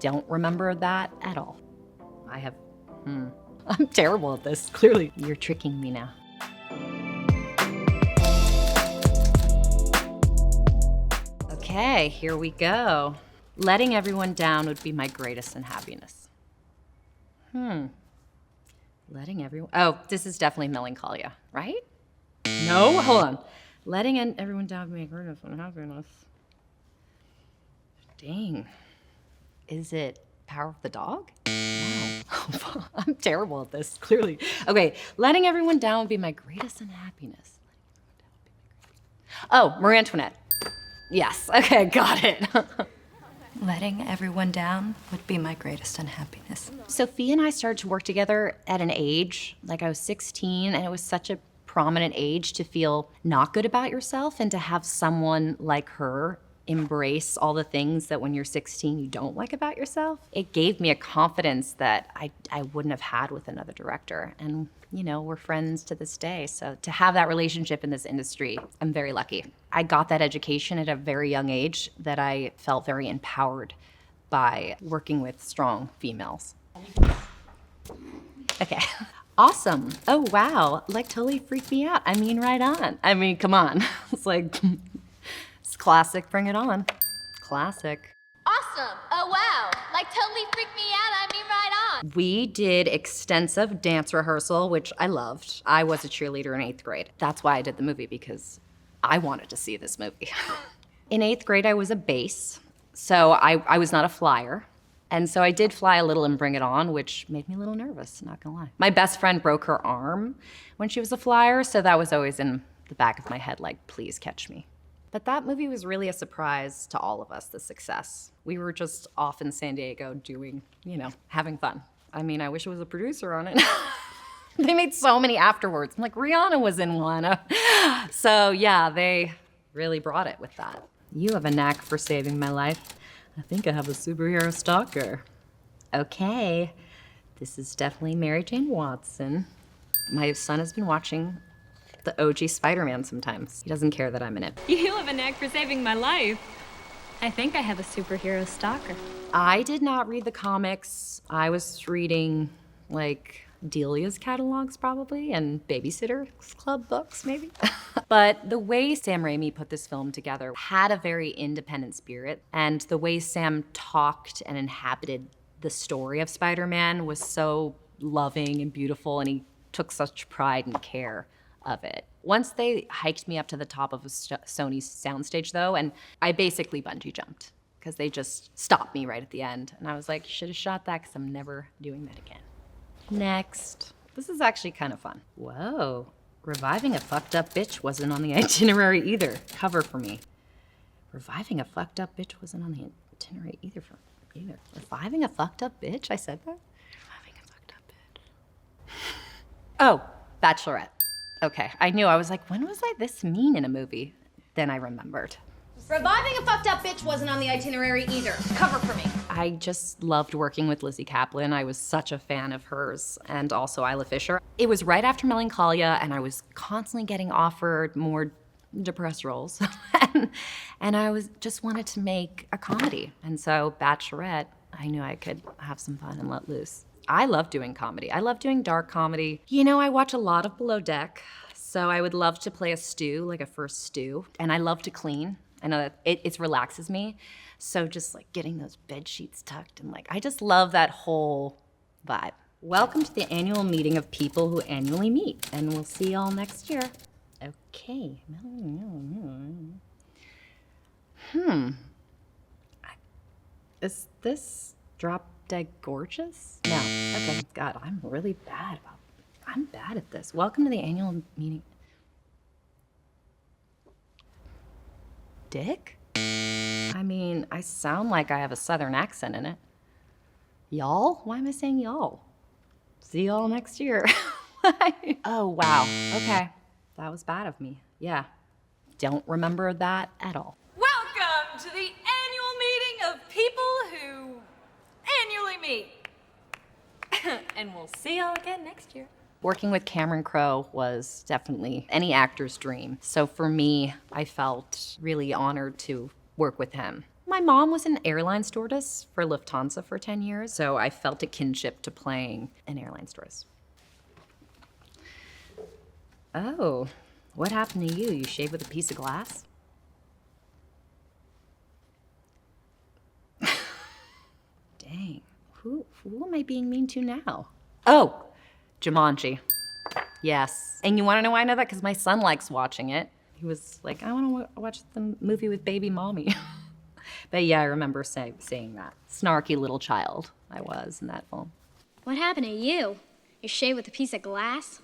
don't remember that at all. I'm terrible at this, clearly. You're tricking me now. Okay, here we go. Letting everyone down would be my greatest unhappiness. Letting everyone, oh, this is definitely Melancholia, right? No, hold on. Letting everyone down would be my greatest unhappiness. Dang. Is it Power of the Dog? No. I'm terrible at this, clearly. Okay, letting everyone down would be my greatest unhappiness. Oh, Marie Antoinette. Yes, okay, got it. Letting everyone down would be my greatest unhappiness. Sophie and I started to work together at an age, like I was 16, and it was such a prominent age to feel not good about yourself and to have someone like her embrace all the things that when you're 16 you don't like about yourself. It gave me a confidence that I wouldn't have had with another director. And you know, we're friends to this day. So to have that relationship in this industry, I'm very lucky. I got that education at a very young age that I felt very empowered by working with strong females. Okay. Awesome. Oh, wow. Like, totally freaked me out. I mean, right on. I mean, come on. It's like, it's classic. Bring it on. Classic. Awesome. Oh, wow. Like, totally freaked me out. I mean, right on. We did extensive dance rehearsal, which I loved. I was a cheerleader in 8th grade. That's why I did the movie, because I wanted to see this movie. In 8th grade, I was a bass, so I was not a flyer. And so I did fly a little in Bring It On, which made me a little nervous, not gonna lie. My best friend broke her arm when she was a flyer, so that was always in the back of my head, like, please catch me. But that movie was really a surprise to all of us, the success. We were just off in San Diego doing, you know, having fun. I mean, I wish I was a producer on it. They made so many afterwards. I'm like, Rihanna was in one. So yeah, they really brought it with that. You have a knack for saving my life. I think I have a superhero stalker. Okay, this is definitely Mary Jane Watson. My son has been watching the OG Spider-Man sometimes. He doesn't care that I'm in it. You have a knack for saving my life. I think I have a superhero stalker. I did not read the comics. I was reading, like, Delia's catalogs probably, and Babysitter's Club books maybe. But the way Sam Raimi put this film together had a very independent spirit, and the way Sam talked and inhabited the story of Spider-Man was so loving and beautiful, and he took such pride and care of it. Once they hiked me up to the top of a Sony soundstage though, and I basically bungee jumped because they just stopped me right at the end. And I was like, you should have shot that because I'm never doing that again. Next. This is actually kind of fun. Whoa. Reviving a fucked up bitch wasn't on the itinerary either. Cover for me. Reviving a fucked up bitch wasn't on the itinerary either. Reviving a fucked up bitch? I said that? Reviving a fucked up bitch. Oh, Bachelorette. Okay, I knew. I was like, when was I this mean in a movie? Then I remembered. Reviving a fucked up bitch wasn't on the itinerary either. Cover for me. I just loved working with Lizzie Kaplan. I was such a fan of hers, and also Isla Fisher. It was right after Melancholia, and I was constantly getting offered more depressed roles. and I just wanted to make a comedy. And so Bachelorette, I knew I could have some fun and let loose. I love doing comedy. I love doing dark comedy. You know, I watch a lot of Below Deck, so I would love to play a stew, like a first stew. And I love to clean. I know that it relaxes me. So just like getting those bed sheets tucked and like, I just love that whole vibe. Welcome to the annual meeting of people who annually meet, and we'll see y'all next year. Okay. Is this Drop Dead Gorgeous? No. Okay. God, I'm bad at this. Welcome to the annual meeting. Dick? I mean, I sound like I have a southern accent in it. Y'all? Why am I saying y'all? See y'all next year. Oh, wow. Okay. That was bad of me. Yeah. Don't remember that at all. Welcome to the annual meeting of people who annually meet. And we'll see y'all again next year. Working with Cameron Crowe was definitely any actor's dream. So for me, I felt really honored to work with him. My mom was an airline stewardess for Lufthansa for 10 years, so I felt a kinship to playing an airline stewardess. Oh, what happened to you? You shaved with a piece of glass? Dang, who am I being mean to now? Oh, Jumanji. Yes. And you wanna know why I know that? Because my son likes watching it. He was like, I wanna watch the movie with baby mommy. But yeah, I remember saying that. Snarky little child I was in that film. What happened to you? You shaved with a piece of glass?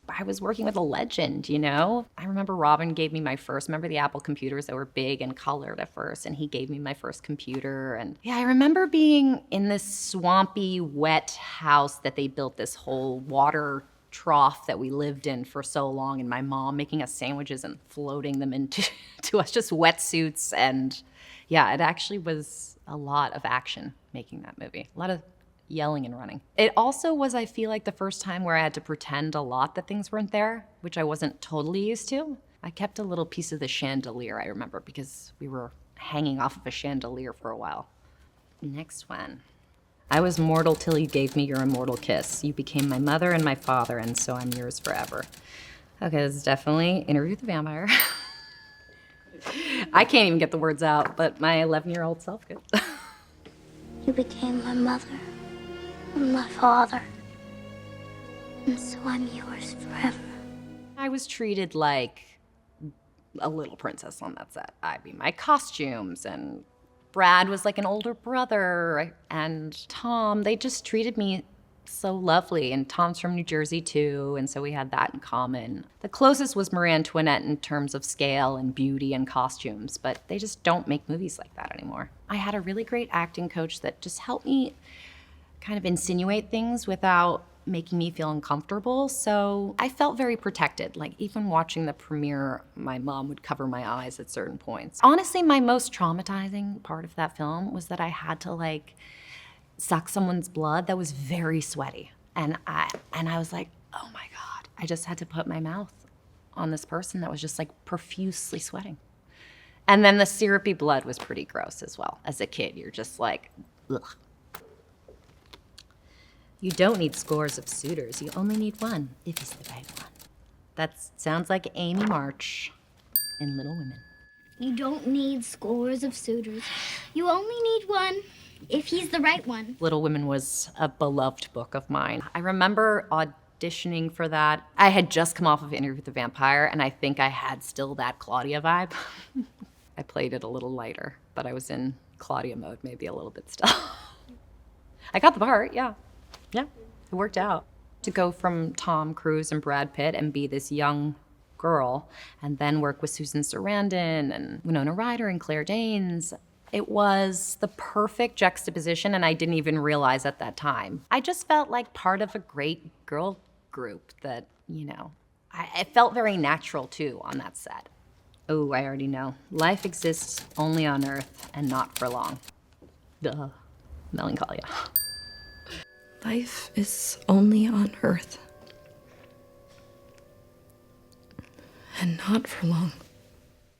I was working with a legend, you know? I remember Robin gave me my first, remember the Apple computers that were big and colored at first, and he gave me my first computer. And yeah, I remember being in this swampy, wet house that they built this whole water trough that we lived in for so long, and my mom making us sandwiches and floating them into to us, just wetsuits. And yeah, it actually was a lot of action making that movie. A lot of yelling and running. It also was, I feel like, the first time where I had to pretend a lot that things weren't there, which I wasn't totally used to. I kept a little piece of the chandelier, I remember, because we were hanging off of a chandelier for a while. Next one. I was mortal till you gave me your immortal kiss. You became my mother and my father, and so I'm yours forever. Okay, this is definitely Interview with the Vampire. I can't even get the words out, but my 11-year-old self could. You became my mother and my father, and so I'm yours forever. I was treated like a little princess on that set. I mean, my costumes, and Brad was like an older brother, and Tom, they just treated me so lovely. And Tom's from New Jersey too, and so we had that in common. The closest was Marie Antoinette in terms of scale and beauty and costumes, but they just don't make movies like that anymore. I had a really great acting coach that just helped me kind of insinuate things without making me feel uncomfortable, so I felt very protected. Like, even watching the premiere, my mom would cover my eyes at certain points. Honestly, my most traumatizing part of that film was that I had to, like, suck someone's blood that was very sweaty. And I was like, oh my God. I just had to put my mouth on this person that was just, like, profusely sweating. And then the syrupy blood was pretty gross as well. As a kid, you're just like, ugh. You don't need scores of suitors. You only need one, if he's the right one. That sounds like Amy March in Little Women. You don't need scores of suitors. You only need one, if he's the right one. Little Women was a beloved book of mine. I remember auditioning for that. I had just come off of Interview with the Vampire, and I think I had still that Claudia vibe. I played it a little lighter, but I was in Claudia mode maybe a little bit still. I got the part, yeah. Yeah, it worked out. To go from Tom Cruise and Brad Pitt and be this young girl, and then work with Susan Sarandon and Winona Ryder and Claire Danes, it was the perfect juxtaposition, and I didn't even realize at that time. I just felt like part of a great girl group that, you know, it felt very natural too on that set. Oh, I already know. Life exists only on Earth and not for long. Duh. Melancholia. Life is only on Earth. And not for long.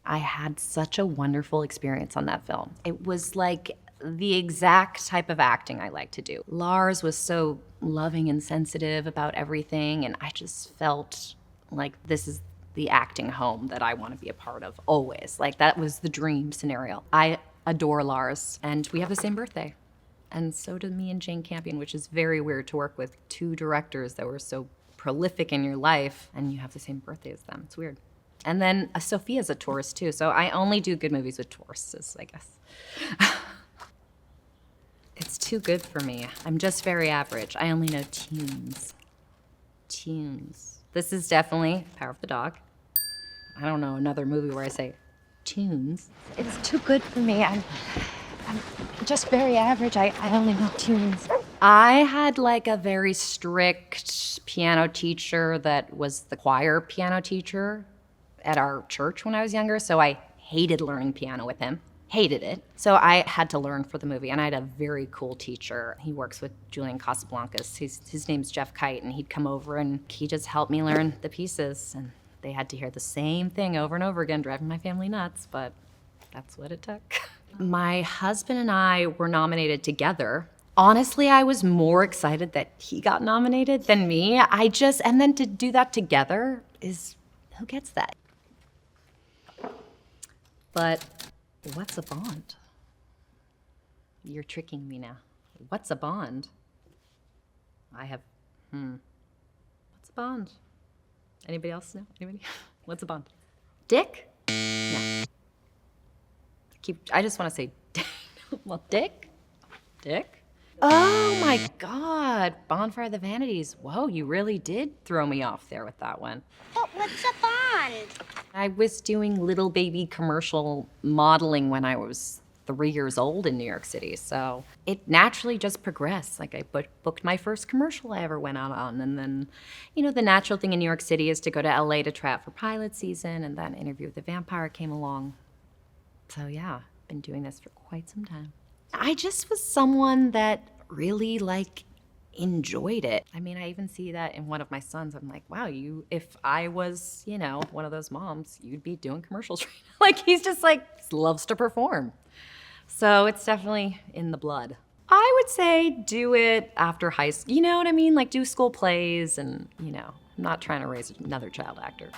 I had such a wonderful experience on that film. It was like the exact type of acting I like to do. Lars was so loving and sensitive about everything, and I just felt like this is the acting home that I want to be a part of, always. Like, that was the dream scenario. I adore Lars, and we have the same birthday. And so did me and Jane Campion, which is very weird to work with two directors that were so prolific in your life, and you have the same birthday as them. It's weird. And then Sophia's a Taurus too, so I only do good movies with Tauruses, I guess. It's too good for me. I'm just very average. I only know tunes. Tunes. This is definitely Power of the Dog. I don't know another movie where I say tunes. It's too good for me. I'm just very average. I only know tunes. I had like a very strict piano teacher that was the choir piano teacher at our church when I was younger, so I hated learning piano with him. Hated it. So I had to learn for the movie, and I had a very cool teacher. He works with Julian Casablancas. His name's Jeff Kite, and he'd come over and he just helped me learn the pieces, and they had to hear the same thing over and over again, driving my family nuts, but that's what it took. My husband and I were nominated together. Honestly, I was more excited that he got nominated than me. And then to do that together is, who gets that? But what's a bond? You're tricking me now. What's a bond? What's a bond? Anybody else know? Anybody? What's a bond? Dick? No. I just want to say dick. Well, dick? Dick? Oh my God. Bonfire of the Vanities. Whoa, you really did throw me off there with that one. But what's a bond? I was doing little baby commercial modeling when I was 3 years old in New York City, so it naturally just progressed. Like I booked my first commercial I ever went out on, and then, the natural thing in New York City is to go to LA to try out for pilot season, and then Interview with the Vampire came along. So yeah, been doing this for quite some time. I just was someone that really enjoyed it. I mean, I even see that in one of my sons. I'm like, wow, if I was, one of those moms, you'd be doing commercials. He's just loves to perform. So it's definitely in the blood. I would say do it after high school, you know what I mean? Do school plays and, I'm not trying to raise another child actor.